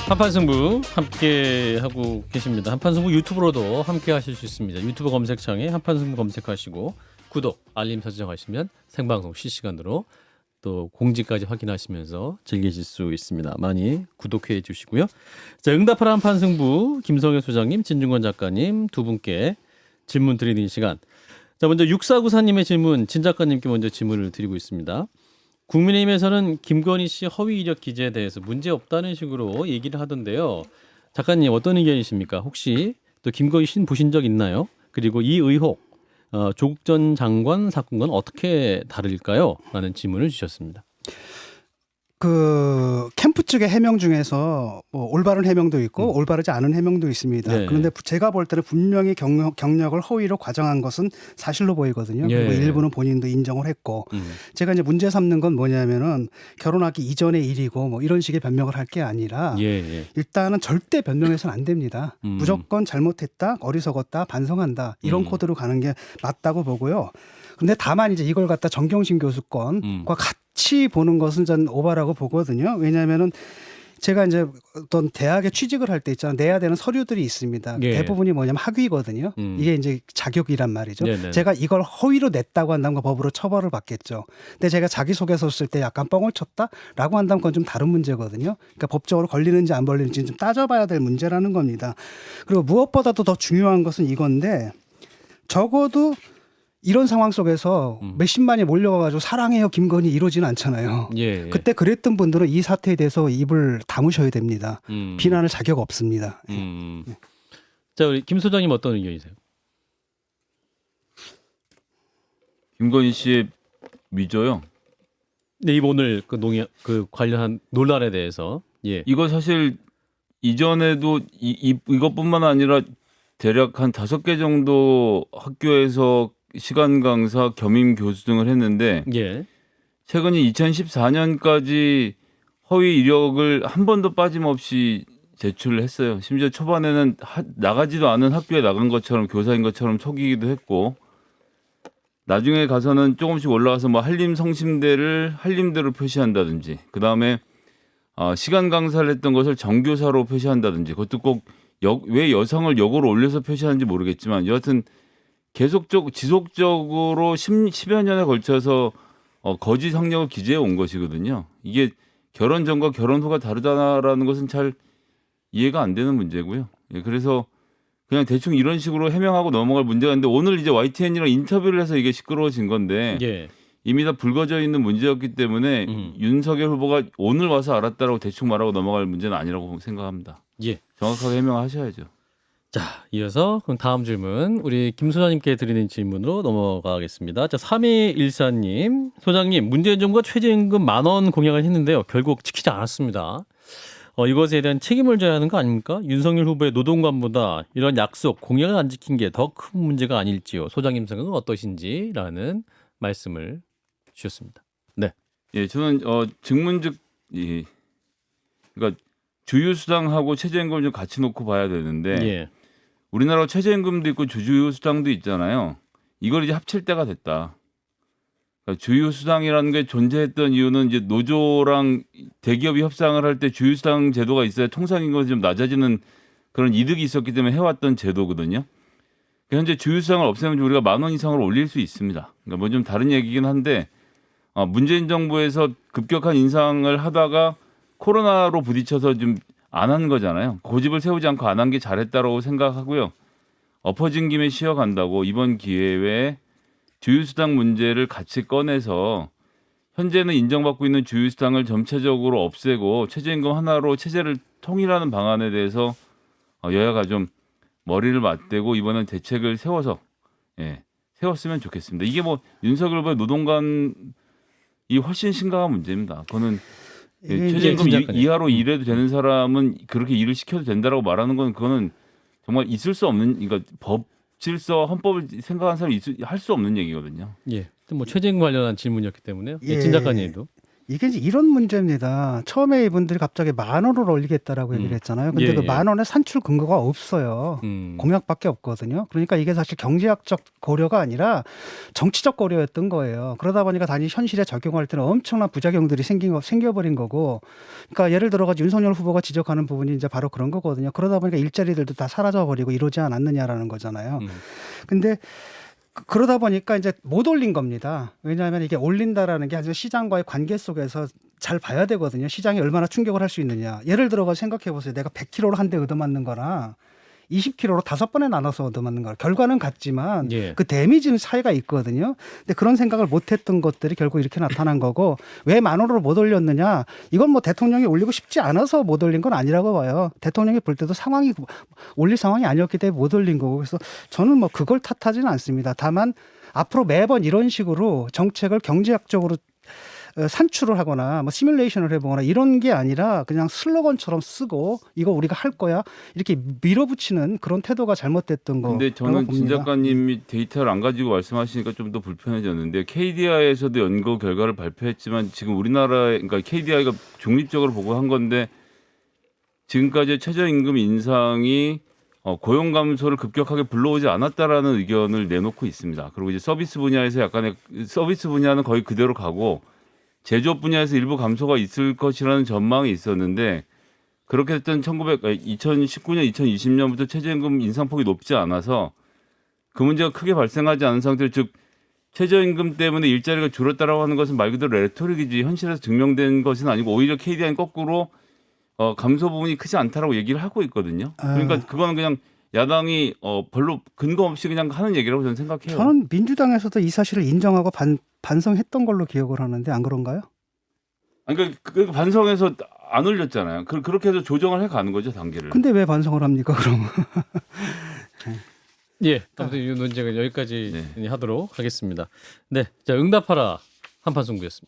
한판승부 함께 하고 계십니다. 한판승부 유튜브로도 함께 하실 수 있습니다. 유튜브 검색창에 한판승부 검색하시고 구독, 알림 설정하시면 생방송 실시간으로 또 공지까지 확인하시면서 즐기실 수 있습니다. 많이 구독해 주시고요. 자, 응답하라 한판승부 김성현 소장님, 진중권 작가님 두 분께 질문 드리는 시간. 자, 먼저 6494님의 질문, 진 작가님께 먼저 질문을 드리고 있습니다. 국민의힘에서는 김건희 씨 허위 이력 기재에 대해서 문제 없다는 식으로 얘기를 하던데요. 작가님 어떤 의견이십니까? 혹시 또 김건희 씨는 보신 적 있나요? 그리고 이 의혹 조국 전 장관 사건과는 어떻게 다를까요? 라는 질문을 주셨습니다. 그 캠프 측의 해명 중에서 뭐 올바른 해명도 있고 올바르지 않은 해명도 있습니다. 네. 그런데 제가 볼 때는 분명히 경력을 허위로 과장한 것은 사실로 보이거든요. 예. 그리고 일부는 본인도 인정을 했고 제가 이제 문제 삼는 건 뭐냐면은 결혼하기 이전의 일이고 뭐 이런 식의 변명을 할 게 아니라 예. 일단은 절대 변명해서는 안 됩니다. 무조건 잘못했다, 어리석었다, 반성한다 이런 코드로 가는 게 맞다고 보고요. 근데 다만 이제 이걸 갖다 정경심 교수건과 같이 보는 것은 전 오바라고 보거든요. 왜냐하면은 제가 이제 어떤 대학에 취직을 할 때 있잖아요. 내야 되는 서류들이 있습니다. 예. 대부분이 뭐냐면 학위거든요. 이게 이제 자격이란 말이죠. 네네. 제가 이걸 허위로 냈다고 한다면 법으로 처벌을 받겠죠. 근데 제가 자기소개서 쓸 때 약간 뻥을 쳤다라고 한다면 그건 좀 다른 문제거든요. 그러니까 법적으로 걸리는지 안 걸리는지 좀 따져봐야 될 문제라는 겁니다. 그리고 무엇보다도 더 중요한 것은 이건데 적어도 이런 상황 속에서 몇십만이 몰려가지고 사랑해요 김건희 이러지는 않잖아요. 예. 그때 그랬던 분들은 이 사태에 대해서 입을 다무셔야 됩니다. 비난할 자격 없습니다. 자, 우리 김 소장님 어떤 의견이세요? 김건희 씨의 위조요. 네, 오늘 그 관련한 논란에 대해서 이거 사실 이전에도 이것뿐만 아니라 대략 한 5개 정도 학교에서 시간 강사, 겸임 교수 등을 했는데 최근 2014년까지 허위 이력을 한 번도 빠짐없이 제출을 했어요. 심지어 초반에는 나가지도 않은 학교에 나간 것처럼 교사인 것처럼 속이기도 했고 나중에 가서는 조금씩 올라가서 뭐 한림 성심대를 한림대로 표시한다든지 그다음에 시간 강사를 했던 것을 정교사로 표시한다든지 그것도 꼭 왜 여성을 역으로 올려서 표시하는지 모르겠지만 여하튼 지속적으로 10여 년에 걸쳐서 거짓 학력을 기재해 온 것이거든요. 이게 결혼 전과 결혼 후가 다르다라는 것은 잘 이해가 안 되는 문제고요. 그래서 그냥 대충 이런 식으로 해명하고 넘어갈 문제가 있는데 오늘 이제 YTN이랑 인터뷰를 해서 이게 시끄러워진 건데 이미 다 불거져 있는 문제였기 때문에 윤석열 후보가 오늘 와서 알았다라고 대충 말하고 넘어갈 문제는 아니라고 생각합니다. 정확하게 해명하셔야죠. 자, 이어서 그럼 다음 질문 우리 김 소장님께 드리는 질문으로 넘어가겠습니다. 자, 3214님 소장님 문재인 정부가 최저임금 10,000원 공약을 했는데요. 결국 지키지 않았습니다. 이것에 대한 책임을 져야 하는 거 아닙니까? 윤석열 후보의 노동관보다 이런 약속 공약을 안 지킨 게 더 큰 문제가 아닐지요. 소장님 생각은 어떠신지라는 말씀을 주셨습니다. 네. 예, 저는 증문즉 그러니까 주휴수당하고 최저임금을 좀 같이 놓고 봐야 되는데 우리나라 최저임금도 있고 주휴수당도 있잖아요. 이걸 이제 합칠 때가 됐다. 그러니까 주휴수당이라는 게 존재했던 이유는 이제 노조랑 대기업이 협상을 할 때 주휴수당 제도가 있어야 통상임금이 좀 낮아지는 그런 이득이 있었기 때문에 해왔던 제도거든요. 현재 주휴수당을 없애면 우리가 10,000원 이상으로 올릴 수 있습니다. 그러니까 뭐 좀 다른 얘기긴 한데 문재인 정부에서 급격한 인상을 하다가 코로나로 부딪혀서 좀 안 한 거잖아요. 고집을 세우지 않고 안 한 게 잘했다고 생각하고요. 엎어진 김에 쉬어간다고 이번 기회에 주휴수당 문제를 같이 꺼내서 현재는 인정받고 있는 주휴수당을 전체적으로 없애고 최저임금 하나로 체제를 통일하는 방안에 대해서 여야가 좀 머리를 맞대고 이번엔 대책을 세웠으면 좋겠습니다. 이게 뭐 윤석열 후보의 노동관이 훨씬 심각한 문제입니다. 그거는 최저임금 이하로 일해도 되는 사람은 그렇게 일을 시켜도 된다라고 말하는 건 그거는 정말 있을 수 없는 그러니까 법 질서 헌법을 생각하는 사람이 할 수 없는 얘기거든요. 뭐 최저임금 관련한 질문이었기 때문에요. 진 작가님도 이게 이제 이런 문제입니다. 처음에 이분들이 갑자기 10,000원을 올리겠다라고 얘기를 했잖아요. 근데 예, 그 예. 10,000원의 산출 근거가 없어요. 공약밖에 없거든요. 그러니까 이게 사실 경제학적 고려가 아니라 정치적 고려였던 거예요. 그러다 보니까 단지 현실에 적용할 때는 엄청난 부작용들이 생겨버린 거고, 그러니까 예를 들어가지고 윤석열 후보가 지적하는 부분이 이제 바로 그런 거거든요. 그러다 보니까 일자리들도 다 사라져버리고 이러지 않았느냐라는 거잖아요. 근데 그러다 보니까 이제 못 올린 겁니다. 왜냐하면 이게 올린다라는 게 아주 시장과의 관계 속에서 잘 봐야 되거든요. 시장이 얼마나 충격을 할 수 있느냐. 예를 들어가 생각해 보세요. 내가 100kg로 한 대 얻어맞는 거나 20kg로 5번에 나눠서 얻어맞는 거. 결과는 같지만 예. 그 데미지는 차이가 있거든요. 근데 그런 생각을 못했던 것들이 결국 이렇게 나타난 거고, 왜 10,000원으로 못 올렸느냐. 이건 뭐 대통령이 올리고 싶지 않아서 못 올린 건 아니라고 봐요. 대통령이 볼 때도 상황이 올릴 상황이 아니었기 때문에 못 올린 거고, 그래서 저는 뭐 그걸 탓하지는 않습니다. 다만 앞으로 매번 이런 식으로 정책을 경제학적으로 산출을 하거나 뭐 시뮬레이션을 해보거나 이런 게 아니라 그냥 슬로건처럼 쓰고 이거 우리가 할 거야 이렇게 밀어붙이는 그런 태도가 잘못됐던 거. 근데 저는 진 작가님이 데이터를 안 가지고 말씀하시니까 좀 더 불편해졌는데, KDI에서도 연구 결과를 발표했지만 지금 우리나라에, 그러니까 KDI가 중립적으로 보고한 건데, 지금까지 최저임금 인상이 고용 감소를 급격하게 불러오지 않았다라는 의견을 내놓고 있습니다. 그리고 이제 서비스 분야에서 약간의 서비스 분야는 거의 그대로 가고 제조업 분야에서 일부 감소가 있을 것이라는 전망이 있었는데, 그렇게 됐던 2019년, 2020년부터 최저임금 인상폭이 높지 않아서 그 문제가 크게 발생하지 않은 상태로, 즉 최저임금 때문에 일자리가 줄었다라고 하는 것은 말 그대로 레토릭이지 현실에서 증명된 것은 아니고, 오히려 KDI는 거꾸로 감소 부분이 크지 않다라고 얘기를 하고 있거든요. 그러니까 그거는 그냥 야당이 별로 근거 없이 그냥 하는 얘기라고 저는 생각해요. 저는 민주당에서도 이 사실을 인정하고 반성했던 걸로 기억을 하는데 안 그런가요? 아니, 그러니까 반성해서 안 올렸잖아요. 그렇게 해서 조정을 해 가는 거죠, 단계를. 근데 왜 반성을 합니까, 그럼? 예, 아무튼 이 논쟁은 여기까지 네. 하도록 하겠습니다. 네, 자 응답하라 한판 승부였습니다.